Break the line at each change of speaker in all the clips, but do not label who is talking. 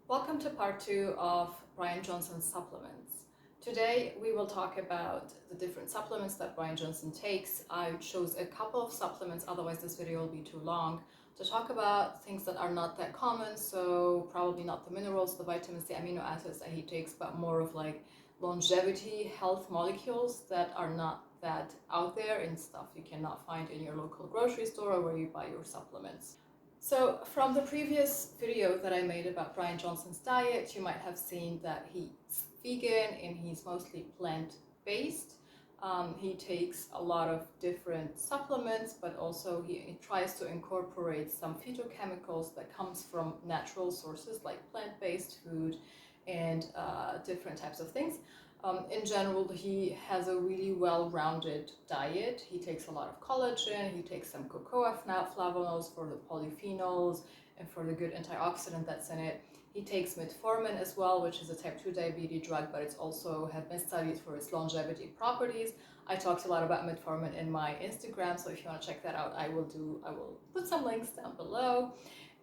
Welcome to part 2 of Bryan Johnson's supplements. Today we will talk about the different supplements that Bryan Johnson takes. I chose a couple of supplements, otherwise this video will be too long, to talk about things that are not that common, so probably not the minerals, the vitamins, the amino acids that he takes, but more of like longevity health molecules that are not that out there and stuff you cannot find in your local grocery store or where you buy your supplements. So from the previous video that I made about Bryan Johnson's diet, you might have seen that he's vegan and he's mostly plant-based. He takes a lot of different supplements, but also he tries to incorporate some phytochemicals that comes from natural sources like plant-based food and different types of things. In general, he has a really well-rounded diet. He takes a lot of collagen, he takes some cocoa flavonols for the polyphenols and for the good antioxidant that's in it. He takes metformin as well, which is a type 2 diabetes drug, but it's also have been studied for its longevity properties. I talked a lot about metformin in my Instagram, so if you want to check that out, I will put some links down below.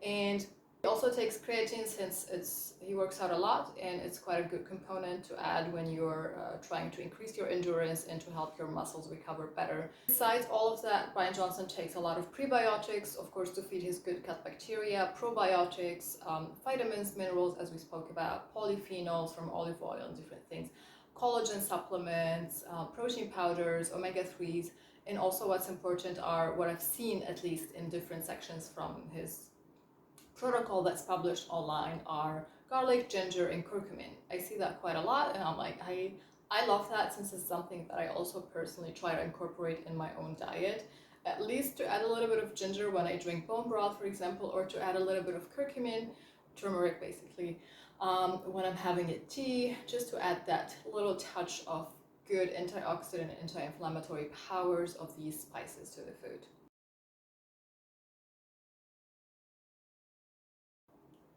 And he also takes creatine since he works out a lot and it's quite a good component to add when you're trying to increase your endurance and to help your muscles recover better. Besides all of that, Bryan Johnson takes a lot of prebiotics, of course, to feed his good gut bacteria, probiotics, vitamins, minerals, as we spoke about, polyphenols from olive oil and different things, collagen supplements, protein powders, omega-3s, and also what's important are what I've seen at least in different sections from his protocol that's published online are garlic, ginger, and curcumin. I see that quite a lot and I'm like, I love that since it's something that I also personally try to incorporate in my own diet. At least to add a little bit of ginger when I drink bone broth, for example, or to add a little bit of curcumin, turmeric basically, when I'm having a tea, just to add that little touch of good antioxidant and anti-inflammatory powers of these spices to the food.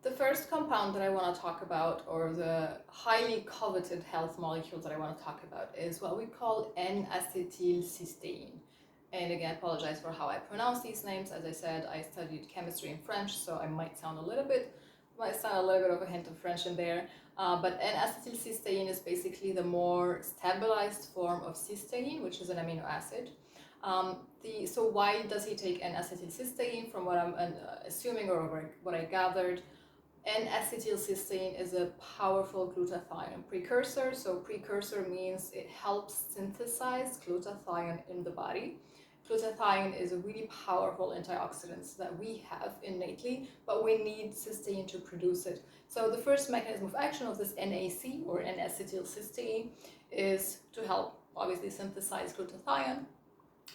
The first compound that I want to talk about, or the highly coveted health molecule that I want to talk about, is what we call N-acetylcysteine. And again, I apologize for how I pronounce these names. As I said, I studied chemistry and French, so I might sound a little bit of a hint of French in there. But N-acetylcysteine is basically the more stabilized form of cysteine, which is an amino acid. So why does he take N-acetylcysteine? From what I'm assuming or what I gathered, N-acetylcysteine is a powerful glutathione precursor. So precursor means it helps synthesize glutathione in the body. Glutathione is a really powerful antioxidant that we have innately, but we need cysteine to produce it. So the first mechanism of action of this NAC, or N-acetylcysteine, is to help obviously synthesize glutathione,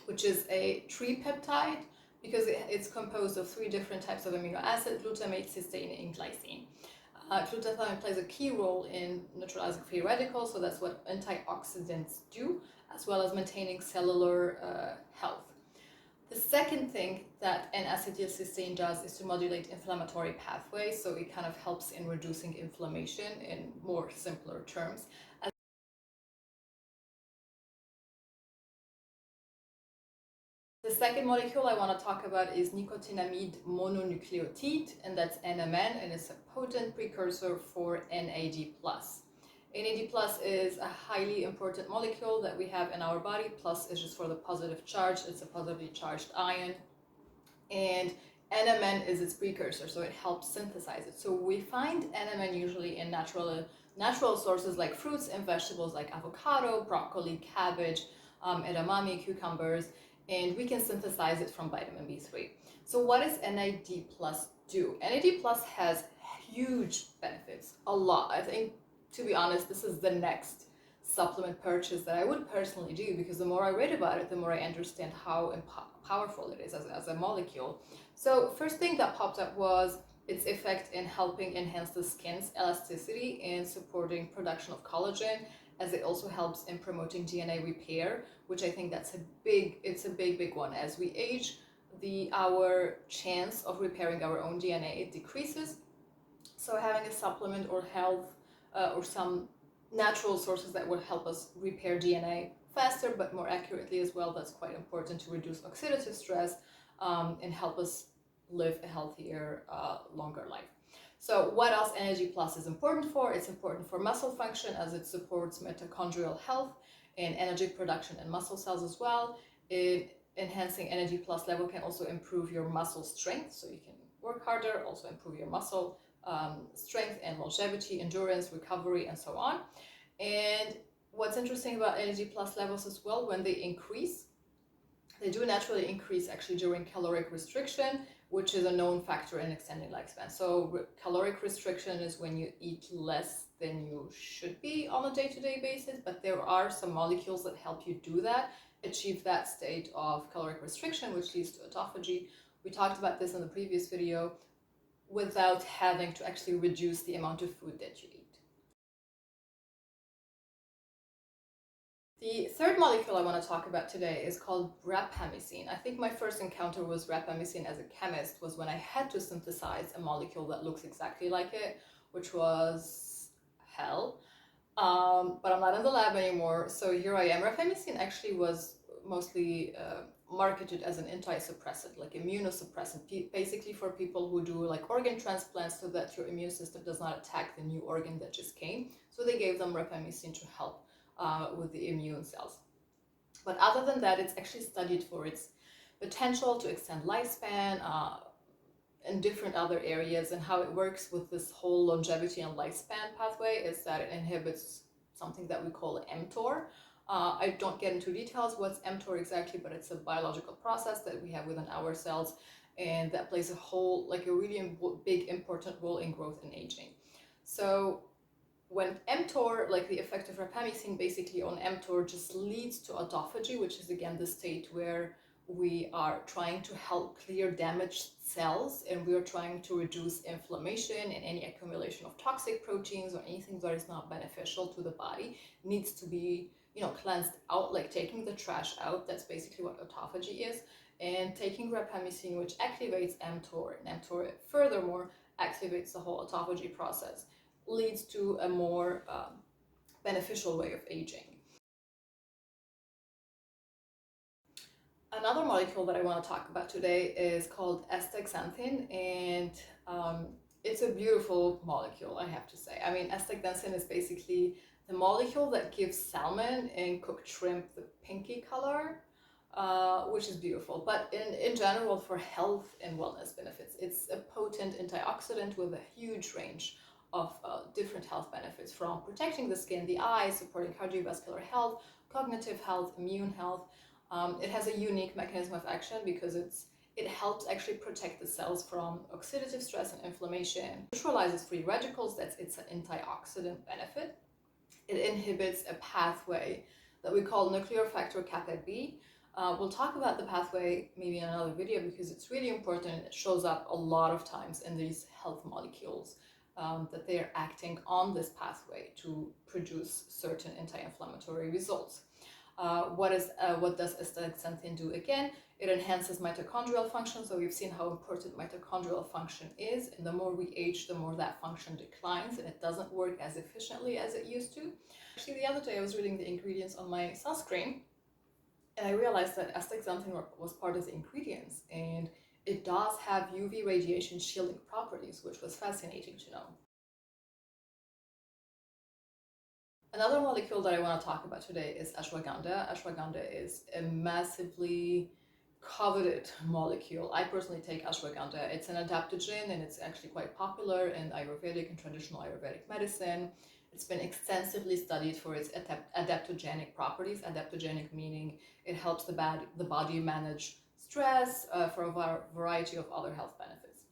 which is a tripeptide, because it's composed of 3 different types of amino acid: glutamate, cysteine, and glycine. Glutathione plays a key role in neutralizing free radicals, so that's what antioxidants do, as well as maintaining cellular health. The second thing that N-acetylcysteine does is to modulate inflammatory pathways, so it kind of helps in reducing inflammation in more simpler terms. The second molecule I want to talk about is nicotinamide mononucleotide, and that's NMN, and it's a potent precursor for NAD+. NAD+ is a highly important molecule that we have in our body. Plus is just for the positive charge. It's a positively charged ion. And NMN is its precursor, so it helps synthesize it. So we find NMN usually in natural sources like fruits and vegetables like avocado, broccoli, cabbage, edamame, cucumbers, and we can synthesize it from vitamin B3. So what does NAD+ do? NAD+ has huge benefits, a lot. I think, to be honest, this is the next supplement purchase that I would personally do, because the more I read about it, the more I understand how powerful it is as a molecule. So first thing that popped up was its effect in helping enhance the skin's elasticity and supporting production of collagen, as it also helps in promoting DNA repair, which I think that's a big one. As we age, our chance of repairing our own DNA decreases. So having a supplement or health or some natural sources that will help us repair DNA faster but more accurately as well, that's quite important to reduce oxidative stress and help us live a healthier, longer life. So what else Energy Plus is important for? It's important for muscle function as it supports mitochondrial health and energy production in muscle cells as well. Enhancing Energy Plus level can also improve your muscle strength, so you can work harder, also improve your muscle strength and longevity, endurance, recovery, and so on. And what's interesting about Energy Plus levels as well, when they increase, they do naturally increase actually during caloric restriction, which is a known factor in extending lifespan. So caloric restriction is when you eat less than you should be on a day-to-day basis, but there are some molecules that help you do that, achieve that state of caloric restriction, which leads to autophagy. We talked about this in the previous video, without having to actually reduce the amount of food that you eat. The third molecule I want to talk about today is called rapamycin. I think my first encounter with rapamycin as a chemist was when I had to synthesize a molecule that looks exactly like it, which was hell. But I'm not in the lab anymore, so here I am. Rapamycin actually was mostly marketed as an anti-suppressant, like immunosuppressant, basically for people who do like organ transplants so that your immune system does not attack the new organ that just came. So they gave them rapamycin to help with the immune cells. But other than that, it's actually studied for its potential to extend lifespan in different other areas, and how it works with this whole longevity and lifespan pathway is that it inhibits something that we call mTOR. I don't get into details what's mTOR exactly, but it's a biological process that we have within our cells, and that plays a really big important role in growth and aging. So when mTOR, like the effect of rapamycin basically on mTOR, just leads to autophagy, which is again the state where we are trying to help clear damaged cells, and we are trying to reduce inflammation and any accumulation of toxic proteins or anything that is not beneficial to the body needs to be, cleansed out, like taking the trash out. That's basically what autophagy is. And taking rapamycin, which activates mTOR, and mTOR furthermore activates the whole autophagy process, leads to a more beneficial way of aging. Another molecule that I want to talk about today is called astaxanthin, and it's a beautiful molecule, I have to say. I mean, astaxanthin is basically the molecule that gives salmon and cooked shrimp the pinky color, which is beautiful. But in general, for health and wellness benefits, it's a potent antioxidant with a huge range of different health benefits, from protecting the skin, the eyes, supporting cardiovascular health, cognitive health, immune health. It has a unique mechanism of action because it helps actually protect the cells from oxidative stress and inflammation, neutralizes free radicals, that's its antioxidant benefit. It inhibits a pathway that we call nuclear factor kappa B. We'll talk about the pathway maybe in another video because it's really important. It shows up a lot of times in these health molecules, that they are acting on this pathway to produce certain anti-inflammatory results. What does astaxanthin do again? It enhances mitochondrial function. So we've seen how important mitochondrial function is, and the more we age, the more that function declines, and it doesn't work as efficiently as it used to. Actually, the other day I was reading the ingredients on my sunscreen, and I realized that astaxanthin was part of the ingredients, and it does have UV radiation shielding properties, which was fascinating to know. Another molecule that I want to talk about today is ashwagandha. Ashwagandha is a massively coveted molecule. I personally take ashwagandha. It's an adaptogen, and it's actually quite popular in Ayurvedic and traditional Ayurvedic medicine. It's been extensively studied for its adaptogenic properties. Adaptogenic meaning it helps the body manage stress, for a variety of other health benefits.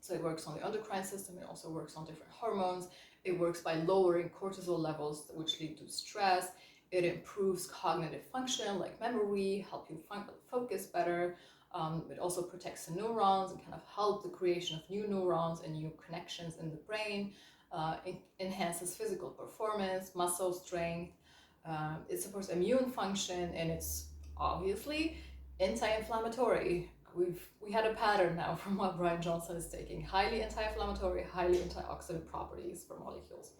So it works on the endocrine system, it also works on different hormones. It works by lowering cortisol levels, which lead to stress. It improves cognitive function like memory, help you focus better. It also protects the neurons and kind of help the creation of new neurons and new connections in the brain. It enhances physical performance, muscle strength. It supports immune function, and it's obviously anti-inflammatory. We had a pattern now from what Bryan Johnson is taking: highly anti-inflammatory, highly antioxidant properties for molecules.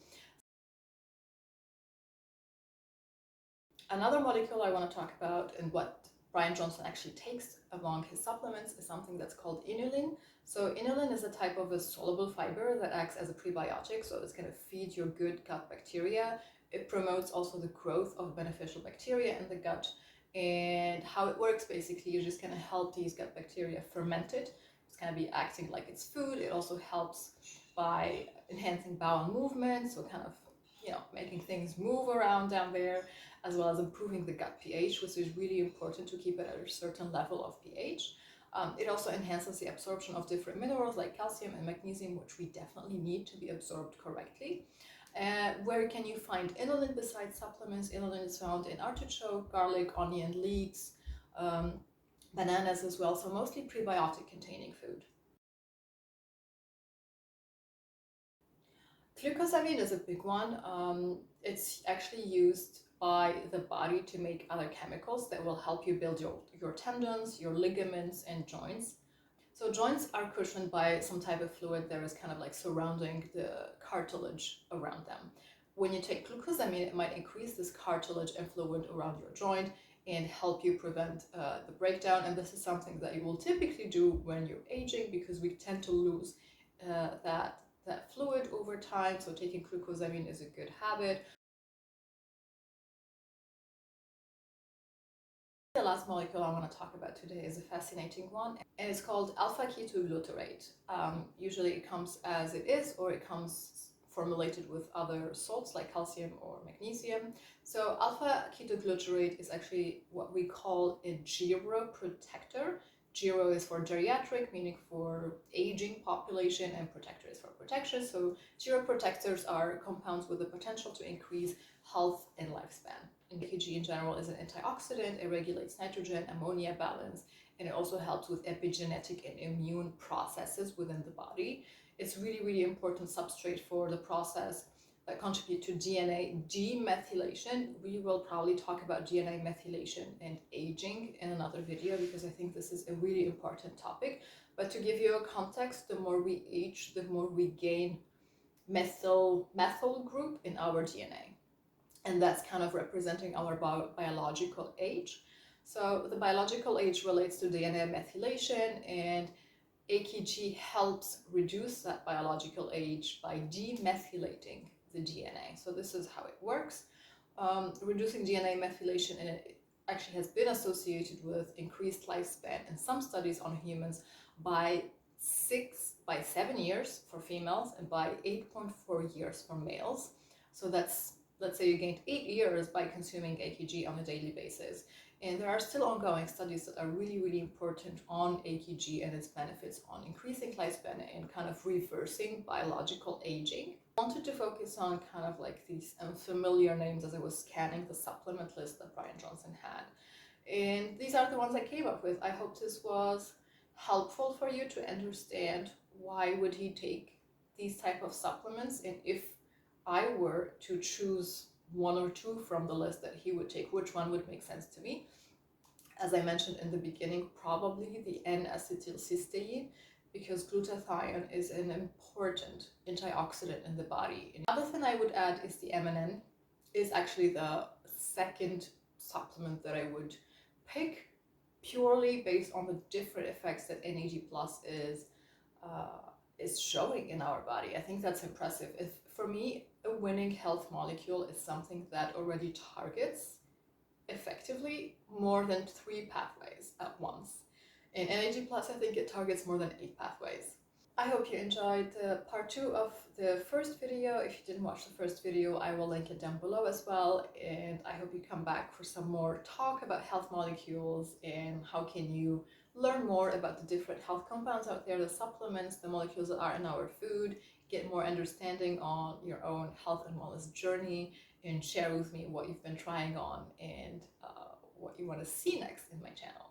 Another molecule I want to talk about, and what Bryan Johnson actually takes among his supplements, is something that's called inulin. So inulin is a type of a soluble fiber that acts as a prebiotic, so it's going to feed your good gut bacteria. It promotes also the growth of beneficial bacteria in the gut. And how it works, basically, you're just going to help these gut bacteria ferment it. It's going to be acting like it's food. It also helps by enhancing bowel movement, so kind of, making things move around down there, as well as improving the gut pH, which is really important to keep it at a certain level of pH. It also enhances the absorption of different minerals like calcium and magnesium, which we definitely need to be absorbed correctly. Where can you find inulin besides supplements? Inulin is found in artichoke, garlic, onion, leeks, bananas as well, so mostly prebiotic containing food. Glucosamine is a big one. It's actually used by the body to make other chemicals that will help you build your tendons, your ligaments, and joints. So joints are cushioned by some type of fluid that is kind of like surrounding the cartilage around them. When you take glucosamine, it might increase this cartilage and fluid around your joint and help you prevent the breakdown. And this is something that you will typically do when you're aging, because we tend to lose that fluid over time. So taking glucosamine is a good habit. The last molecule I want to talk about today is a fascinating one, and it's called alpha-ketoglutarate. Usually it comes as it is, or it comes formulated with other salts like calcium or magnesium. So alpha-ketoglutarate is actually what we call a geroprotector. Gero is for geriatric, meaning for aging population, and protector is for protection. So geroprotectors are compounds with the potential to increase health and lifespan. And AKG in general is an antioxidant. It regulates nitrogen, ammonia balance, and it also helps with epigenetic and immune processes within the body. It's really, really important substrate for the process that contribute to DNA demethylation. We will probably talk about DNA methylation and aging in another video, because I think this is a really important topic. But to give you a context, the more we age, the more we gain methyl group in our DNA. And that's kind of representing our biological age. So the biological age relates to DNA methylation, and AKG helps reduce that biological age by demethylating the DNA. So this is how it works. Reducing DNA methylation, and it actually has been associated with increased lifespan in some studies on humans by 7 years for females and by 8.4 years for males. So that's, let's say you gained 8 years by consuming AKG on a daily basis. And there are still ongoing studies that are really, really important on AKG and its benefits on increasing lifespan and kind of reversing biological aging. I wanted to focus on kind of like these unfamiliar names as I was scanning the supplement list that Bryan Johnson had. And these are the ones I came up with. I hope this was helpful for you to understand why would he take these type of supplements, and if I were to choose one or two from the list that he would take, which one would make sense to me? As I mentioned in the beginning, probably the N-acetylcysteine, because glutathione is an important antioxidant in the body. Another thing I would add is the MNN is actually the second supplement that I would pick, purely based on the different effects that NAD+ is showing in our body. I think that's impressive. For me, a winning health molecule is something that already targets effectively more than 3 pathways at once. In NAD+, I think it targets more than 8 pathways. I hope you enjoyed part 2 of the first video. If you didn't watch the first video, I will link it down below as well. And I hope you come back for some more talk about health molecules and how can you learn more about the different health compounds out there, the supplements, the molecules that are in our food, get more understanding on your own health and wellness journey, and share with me what you've been trying on and what you want to see next in my channel.